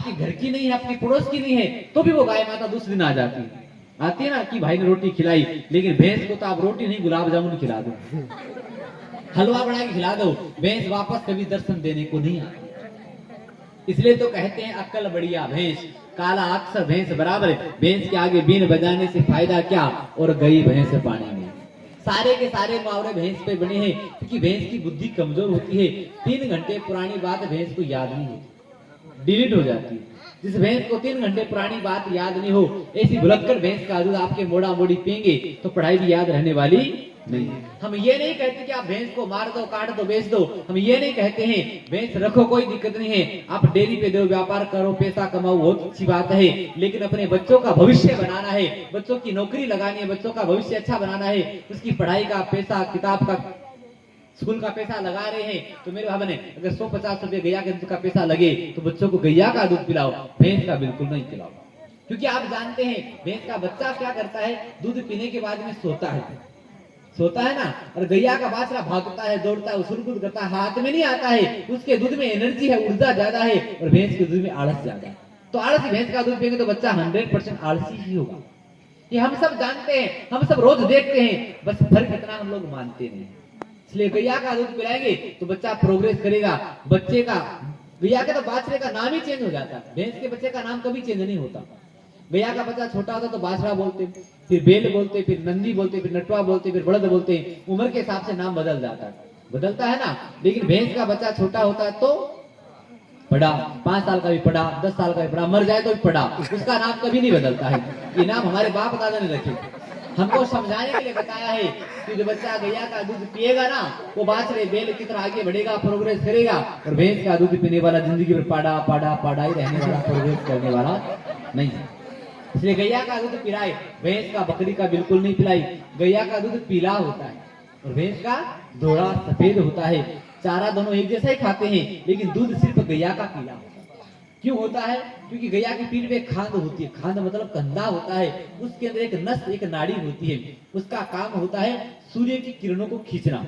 आपके घर की नहीं है, अपने पड़ोस की नहीं है, तो भी वो गाय माता दूसरे दिन आ जाती है। आती है ना कि भाई ने रोटी खिलाई, लेकिन भैंस को तो आप रोटी नहीं गुलाब जामुन खिला दो, हलवा बना के खिला दो, भैंस वापस कभी दर्शन देने को नहीं आती। इसलिए तो कहते हैं अक्ल बढ़िया भैंस, काला अक्सर भैंस बराबर। भैंस के आगे बीन बजाने से फायदा क्या, और गई भैंस पानी में। सारे के सारे मुहावरे भैंस पे बने हैं, क्योंकि भैंस की बुद्धि कमजोर होती है। 3 घंटे पुरानी बात भैंस को याद नहीं होती, डिलीट हो जाती है। जिस भैंस को 3 घंटे पुरानी बात याद नहीं हो, ऐसी भुलक्कड़ भैंस का दूध आपके मोड़ा मोड़ी पिएंगे तो पढ़ाई भी याद रहने वाली नहीं। हम ये नहीं कहते कि आप भैंस को मार दो, काट दो, बेच दो। हम ये नहीं कहते हैं भैंस रखो, कोई दिक्कत नहीं है, आप डेयरी पे दो, व्यापार करो, पैसा कमाओ, बहुत अच्छी बात है। लेकिन अपने बच्चों का भविष्य बनाना है, बच्चों की नौकरी लगानी है, बच्चों का भविष्य अच्छा बनाना है, उसकी पढ़ाई का पैसा, किताब का, स्कूल का पैसा लगा रहे हैं, तो मेरे भाई ने अगर 150 रुपए गैया के दूध का पैसा लगे तो बच्चों को गैया का दूध पिलाओ, भैंस का बिल्कुल नहीं पिलाओ। क्योंकि आप जानते हैं भैंस का बच्चा क्या करता है, दूध पीने के बाद में सोता है ना, और गैया का बाछड़ा भागता है, दौड़ता है, उछल कूद करता है, हाथ में नहीं आता है। उसके दूध में एनर्जी है, ऊर्जा ज्यादा है, और भैंस के दूध में आलस ज्यादा है। तो आलसी भैंस का दूध पिएंगे तो बच्चा 100% आलसी ही होगा। ये हम सब जानते हैं, हम सब रोज देखते हैं, बस फर्क इतना हम लोग मानते नहीं। इसलिए गैया का दूध पिलाएंगे तो बच्चा प्रोग्रेस करेगा। बच्चे का, गैया के तो बाछड़े का नाम ही चेंज हो जाता है, भैंस के बच्चे का नाम कभी चेंज नहीं होता। गैया का बच्चा छोटा होता तो बाछड़ा बोलते, फिर बेल बोलते, फिर नंदी बोलते, फिर नटवा बोलते, फिर बड़द बोलते। उम्र के हिसाब से नाम बदलता है ना। लेकिन भैंस का बच्चा छोटा होता है तो पड़ा, 5 साल का भी पड़ा, 10 साल का भी पड़ा, मर जाए तो भी पड़ा, उसका नाम कभी नहीं बदलता है। ये नाम हमारे बाप दादा ने रखे, हमको समझाने के लिए बताया है कि जो बच्चा गैया का दूध पिएगा ना, वो बाछड़े बेल की तरह आगे बढ़ेगा, प्रोग्रेस करेगा। और भैंस का दूध पीने वाला जिंदगी में पाड़ा पाड़ा पाड़ा ही रहने वाला, प्रोग्रेस करने वाला नहीं है। इसलिए गैया का दूध पिलाए, भैंस का, बकरी का बिल्कुल नहीं पिलाई। गैया का दूध पीला होता है और भैंस का धोड़ा सफेद होता है। चारा दोनों एक जैसा ही खाते हैं, लेकिन दूध सिर्फ गैया का पीला होता है। क्यों होता है? क्योंकि गैया की पीठ पे खांद होती है, खांद मतलब कंधा होता है, उसके अंदर एक नस, एक नाड़ी होती है, उसका काम होता है सूर्य की किरणों को खींचना।